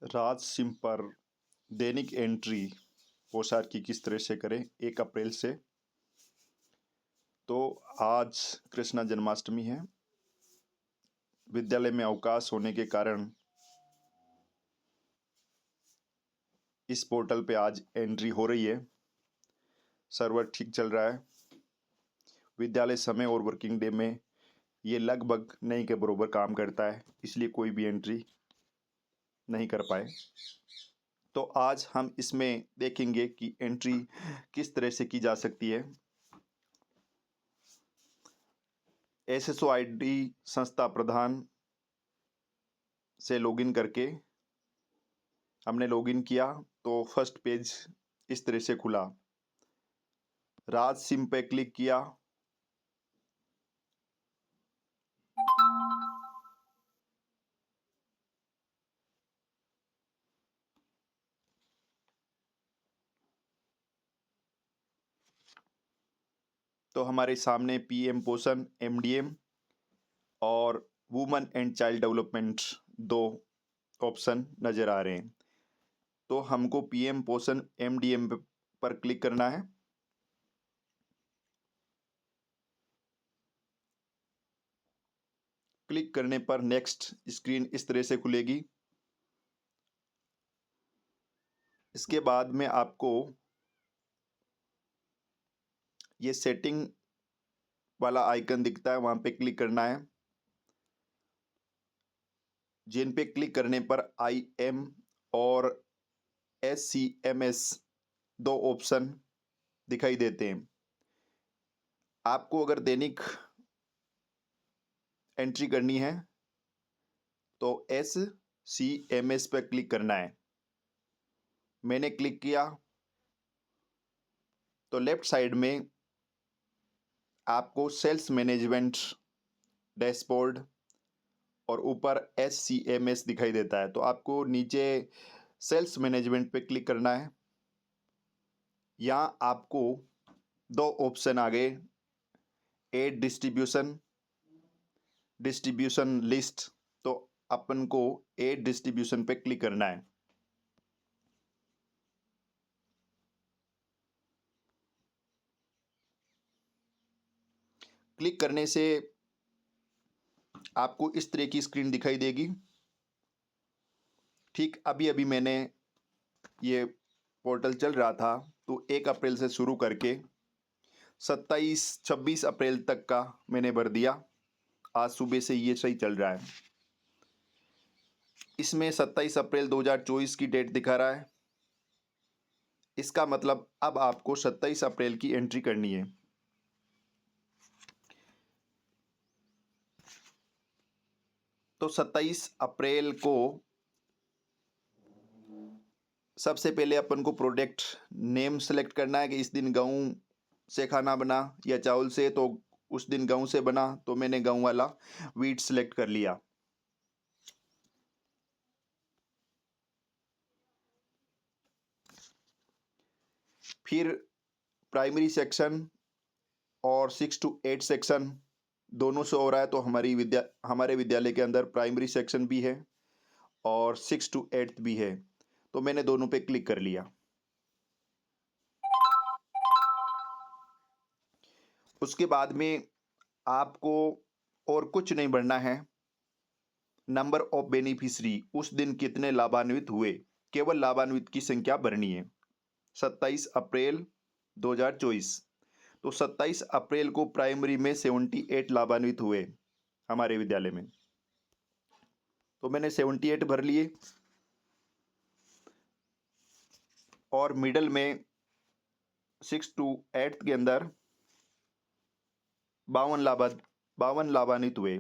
राज SIM पर दैनिक entry पोशाक की किस तरह से करें 1 अप्रैल से। तो आज कृष्ण जन्माष्टमी है। विद्यालय में अवकाश होने के कारण इस पोर्टल पे आज एंट्री हो रही है। सर्वर ठीक चल रहा है। विद्यालय समय और वर्किंग डे में ये लगभग नहीं के बराबर काम करता है, इसलिए कोई भी एंट्री नहीं कर पाए। तो आज हम इसमें देखेंगे कि एंट्री किस तरह से की जा सकती है। SSOID संस्था प्रधान से लॉगिन करके हमने लॉगिन किया तो फर्स्ट पेज इस तरह से खुला। राज सिम पे क्लिक किया तो हमारे सामने PM पोषण, MDM और women and child development 2 option नज़र आ रहे हैं। तो हमको PM पोषण MDM पर क्लिक करना है। क्लिक करने पर नेक्स्ट स्क्रीन इस तरह से खुलेगी। इसके बाद में आपको ये सेटिंग वाला आइकन दिखता है, वहाँ पे क्लिक करना है। जिन पे क्लिक करने पर IM और SCMS 2 ऑप्शन दिखाई देते हैं। आपको अगर दैनिक एंट्री करनी है तो SCMS पर क्लिक करना है। मैंने क्लिक किया तो लेफ्ट साइड में आपको सेल्स मैनेजमेंट डैशबोर्ड और ऊपर SCMS दिखाई देता है। तो आपको नीचे सेल्स मैनेजमेंट पे क्लिक करना है। यहाँ आपको 2 ऑप्शन आ गए, एड डिस्ट्रीब्यूशन लिस्ट। तो अपन को एड डिस्ट्रीब्यूशन पे क्लिक करना है। क्लिक करने से आपको इस तरह की स्क्रीन दिखाई देगी। ठीक अभी अभी मैंने ये पोर्टल चल रहा था तो 1 अप्रैल से शुरू करके 26 अप्रैल तक का मैंने भर दिया। आज सुबह से ये सही चल रहा है। इसमें 27 अप्रैल 2024 की डेट दिखा रहा है। इसका मतलब अब आपको 27 अप्रैल की एंट्री करनी है। तो 27 अप्रैल को सबसे पहले अपन को प्रोडक्ट नेम सेलेक्ट करना है कि इस दिन गेहूँ से खाना बना या चावल से। तो उस दिन गेहूँ से बना तो मैंने गेहूँ वाला वीट सेलेक्ट कर लिया। फिर प्राइमरी सेक्शन और 6 to 8 सेक्शन दोनों से हो रहा है। तो हमारे विद्यालय के अंदर प्राइमरी सेक्शन भी है और 6 to 8 भी है। तो मैंने दोनों पे क्लिक कर लिया। उसके बाद में आपको और कुछ नहीं भरना है। नंबर ऑफ बेनिफिशरी, उस दिन कितने लाभान्वित हुए, केवल लाभान्वित की संख्या भरनी है। 27 अप्रैल 2024। तो 27 अप्रैल को प्राइमरी में 78 लाभान्वित हुए हमारे विद्यालय में। तो मैंने 78 भर लिए और मिडल में 6 to 8 के अंदर 52 लाभान्वित हुए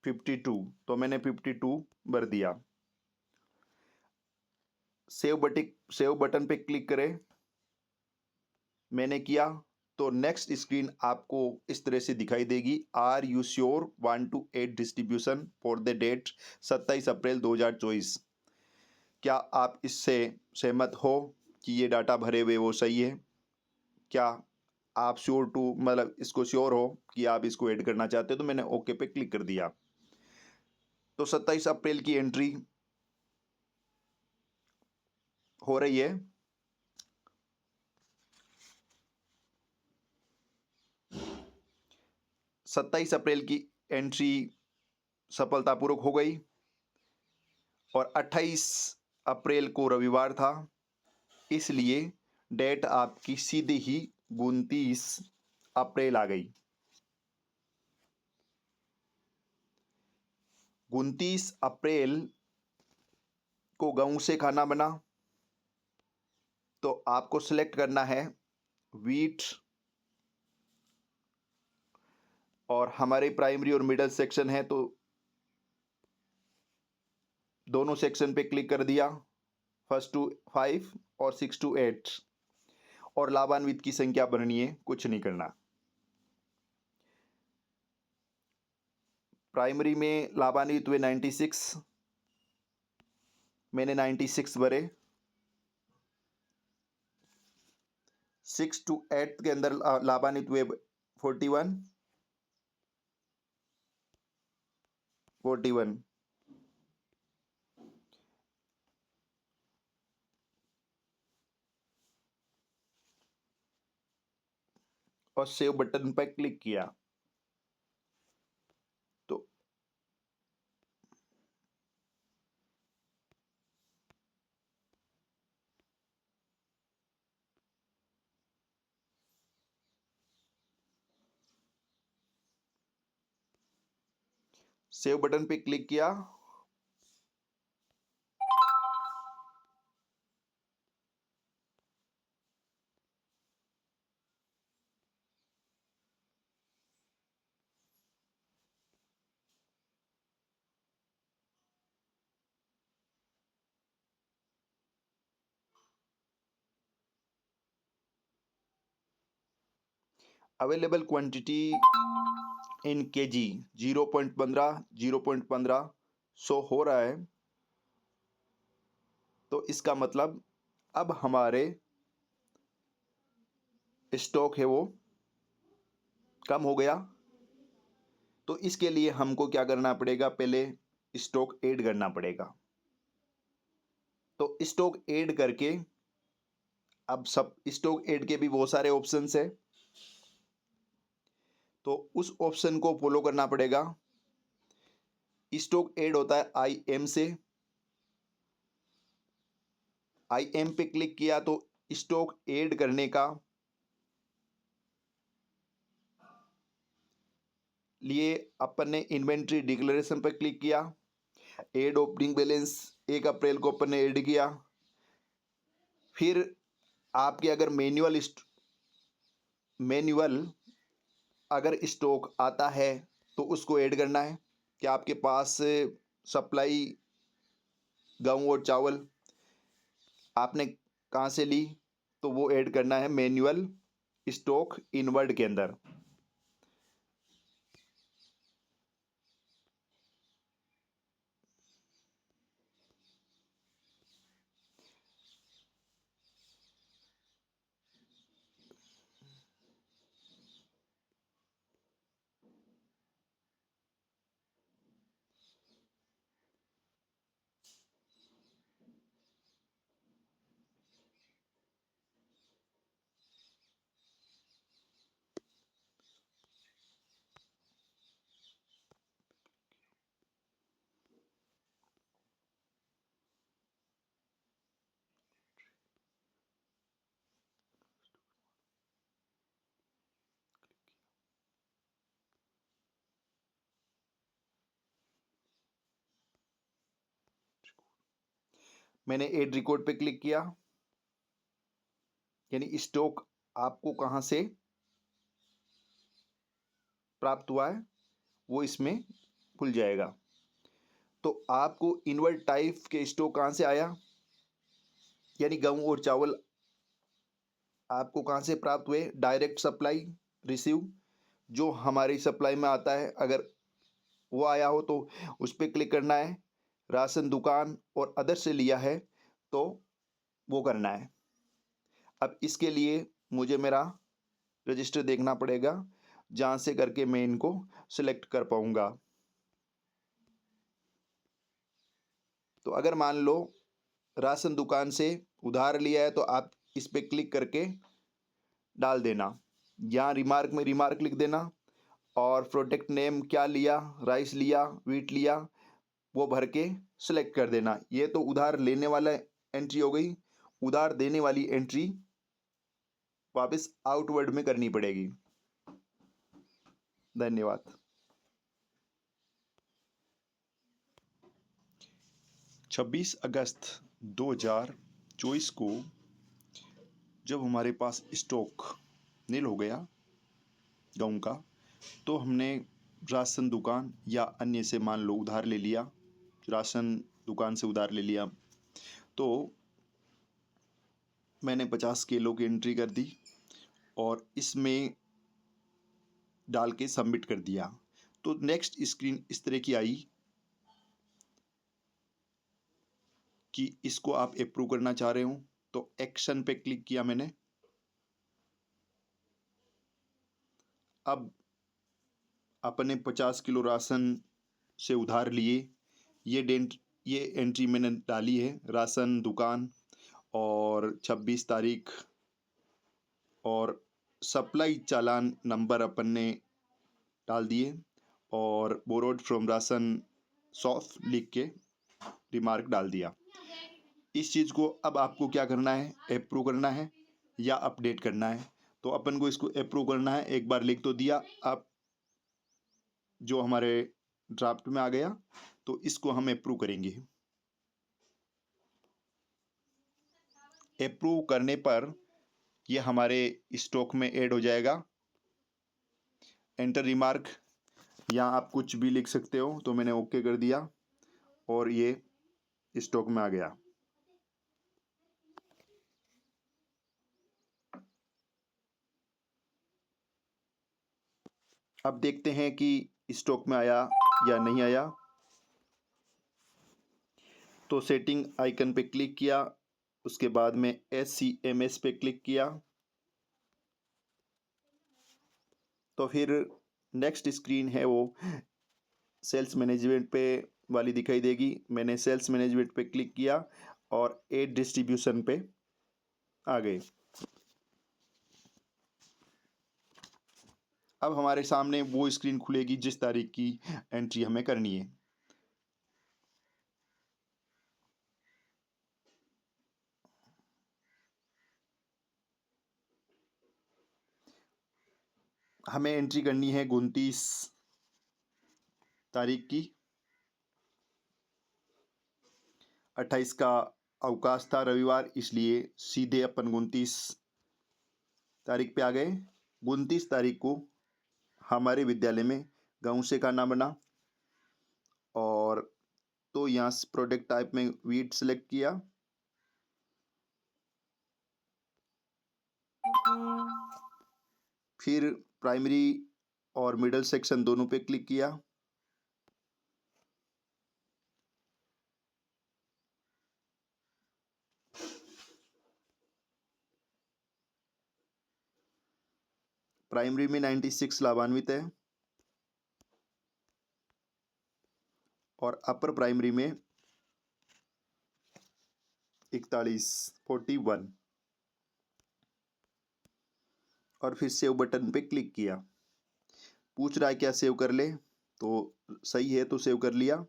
52। तो मैंने 52 भर दिया। सेव बटन पे क्लिक करें। मैंने किया तो नेक्स्ट स्क्रीन आपको इस तरह से दिखाई देगी। Are you sure want to add distribution for the date 27 April 2024। क्या आप इससे सहमत हो कि ये डाटा भरे हुए वो सही है? क्या आप श्योर टू मतलब इसको श्योर हो कि आप इसको ऐड करना चाहते हो? तो मैंने ओके पे क्लिक कर दिया। तो 27 अप्रैल की एंट्री हो रही है। सत्ताईस अप्रैल की एंट्री सफलतापूर्वक हो गई और 28 अप्रैल को रविवार था, इसलिए डेट आपकी सीधी ही 29 अप्रैल आ गई। 29 अप्रैल को गेहूं से खाना बना, तो आपको सिलेक्ट करना है व्हीट, और हमारे प्राइमरी और मिडिल सेक्शन है तो दोनों सेक्शन पे क्लिक कर दिया, 1 to 5 और 6 to 8, और लाभान्वित की संख्या भरनी है, कुछ नहीं करना। प्राइमरी में लाभान्वित हुए 96, मैंने 96 भरे। 6 to 8 के अंदर लाभान्वित हुए 41, 41। और सेव बटन पर क्लिक किया तो सेव बटन पे क्लिक किया। Available quantity in KG 0.15 0.15 show हो रहा है, तो इसका मतलब अब हमारे स्टॉक है वो कम हो गया। तो इसके लिए हमको क्या करना पड़ेगा, पहले स्टॉक ऐड करना पड़ेगा। तो स्टॉक ऐड करके, अब सब स्टॉक ऐड के भी बहुत सारे ऑप्शंस है, तो उस ऑप्शन को फॉलो करना पड़ेगा। स्टॉक ऐड होता है IM से, IM पे क्लिक किया तो स्टॉक ऐड करने का लिए अपन ने इन्वेंट्री डिक्लेरेशन पर क्लिक किया। ऐड ओपनिंग बैलेंस 1 अप्रैल को अपन ने ऐड किया। फिर आपके अगर मैन्युअल अगर स्टॉक आता है तो उसको ऐड करना है कि आपके पास सप्लाई गेहूँ और चावल आपने कहाँ से ली, तो वो ऐड करना है मैन्युअल स्टॉक इनवर्ड के अंदर। मैंने ऐड रिकॉर्ड पे क्लिक किया, यानी स्टॉक आपको कहाँ से प्राप्त हुआ है वो इसमें खुल जाएगा। तो आपको इनवर्ट टाइप के स्टॉक कहाँ से आया, यानी गेहूँ और चावल आपको कहाँ से प्राप्त हुए, डायरेक्ट सप्लाई रिसीव जो हमारी सप्लाई में आता है, अगर वो आया हो तो उस पर क्लिक करना है। राशन दुकान और अदर से लिया है तो वो करना है। अब इसके लिए मुझे मेरा रजिस्टर देखना पड़ेगा, जहाँ से करके मैं इनको सिलेक्ट कर पाऊँगा। तो अगर मान लो राशन दुकान से उधार लिया है तो आप इस पर क्लिक करके डाल देना। यहाँ रिमार्क में रिमार्क लिख देना और प्रोडक्ट नेम क्या लिया, राइस लिया, वीट लिया, वो भर के सिलेक्ट कर देना। ये तो उधार लेने वाला एंट्री हो गई। उधार देने वाली एंट्री वापस आउटवर्ड में करनी पड़ेगी। धन्यवाद। 26 अगस्त 2024 को जब हमारे पास स्टॉक नील हो गया गेहूँ का, तो हमने राशन दुकान या अन्य से मान लो उधार ले लिया, राशन दुकान से उधार ले लिया, तो मैंने 50 किलो की एंट्री कर दी और इसमें डाल के सबमिट कर दिया। तो नेक्स्ट स्क्रीन इस तरह की आई कि इसको आप अप्रूव करना चाह रहे हो, तो एक्शन पे क्लिक किया मैंने। अब अपने 50 किलो राशन से उधार लिए ये एंट्री मैंने डाली है, राशन दुकान और 26 तारीख और सप्लाई चालान नंबर अपन ने डाल दिए और बोरोड फ्रॉम राशन शॉप लिख के रिमार्क डाल दिया। इस चीज़ को अब आपको क्या करना है, अप्रूव करना है या अपडेट करना है। तो अपन को इसको अप्रूव करना है। एक बार लिख तो दिया, अब जो हमारे ड्राफ्ट में आ गया तो इसको हम अप्रूव करेंगे। अप्रूव करने पर ये हमारे स्टॉक में ऐड हो जाएगा। एंटर रिमार्क, यहाँ आप कुछ भी लिख सकते हो, तो मैंने ओके कर दिया और ये स्टॉक में आ गया। अब देखते हैं कि स्टॉक में आया या नहीं आया। तो सेटिंग आइकन पे क्लिक किया, उसके बाद में SCMS पे क्लिक किया, तो फिर नेक्स्ट स्क्रीन है वो सेल्स मैनेजमेंट पे वाली दिखाई देगी। मैंने सेल्स मैनेजमेंट पे क्लिक किया और एड डिस्ट्रीब्यूशन पे आ गए। अब हमारे सामने वो स्क्रीन खुलेगी जिस तारीख की एंट्री हमें करनी है। हमें एंट्री करनी है 29 तारीख की। 28 का अवकाश था रविवार, इसलिए सीधे अपन 29 तारीख पे आ गए। 29 तारीख को हमारे विद्यालय में गाँव से खाना बना और तो यहाँ प्रोडक्ट टाइप में वीट सेलेक्ट किया, फिर प्राइमरी और मिडल सेक्शन दोनों पे क्लिक किया। प्राइमरी में 96 लाभान्वित है और अपर प्राइमरी में 41 और फिर सेव बटन पे क्लिक किया। पूछ रहा है क्या सेव कर ले, तो सही है तो सेव कर लिया।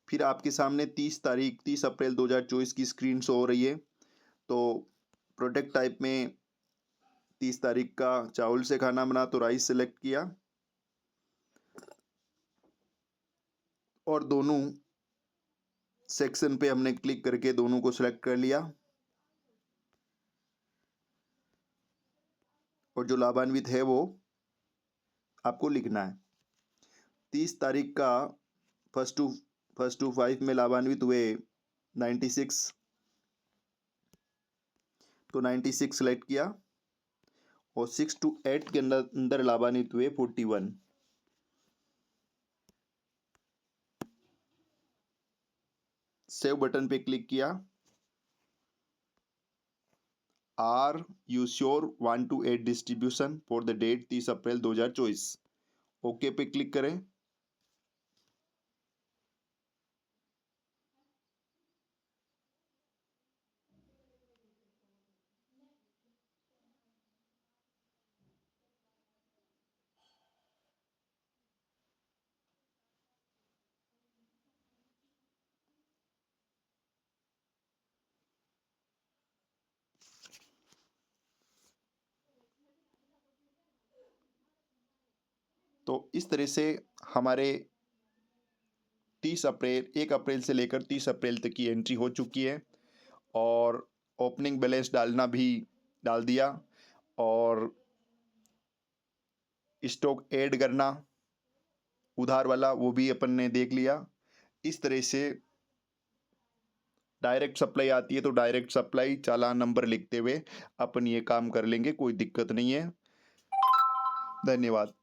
फिर आपके सामने 30 अप्रैल 2024 की स्क्रीन शो हो रही है। तो प्रोडक्ट टाइप में 30 तारीख का चावल से खाना बना, तो राइस सेलेक्ट किया और दोनों सेक्शन पे हमने क्लिक करके दोनों को सिलेक्ट कर लिया और जो लाभान्वित है वो आपको लिखना है। 30 तारीख का फर्स्ट टू 5 में लाभान्वित हुए 96, तो 96 सेलेक्ट किया और 6 to 8 के अंदर अंदर लाभान्वित हुए 41। सेव बटन पे क्लिक किया। Are you sure 1 to 8 distribution for the date 30 April 2024। Okay पे क्लिक करें। तो इस तरह से हमारे 1 अप्रैल से लेकर 30 अप्रैल तक की एंट्री हो चुकी है और ओपनिंग बैलेंस डालना भी डाल दिया और स्टॉक ऐड करना उधार वाला वो भी अपन ने देख लिया। इस तरह से डायरेक्ट सप्लाई आती है तो डायरेक्ट सप्लाई चालान नंबर लिखते हुए अपन ये काम कर लेंगे, कोई दिक्कत नहीं है। धन्यवाद।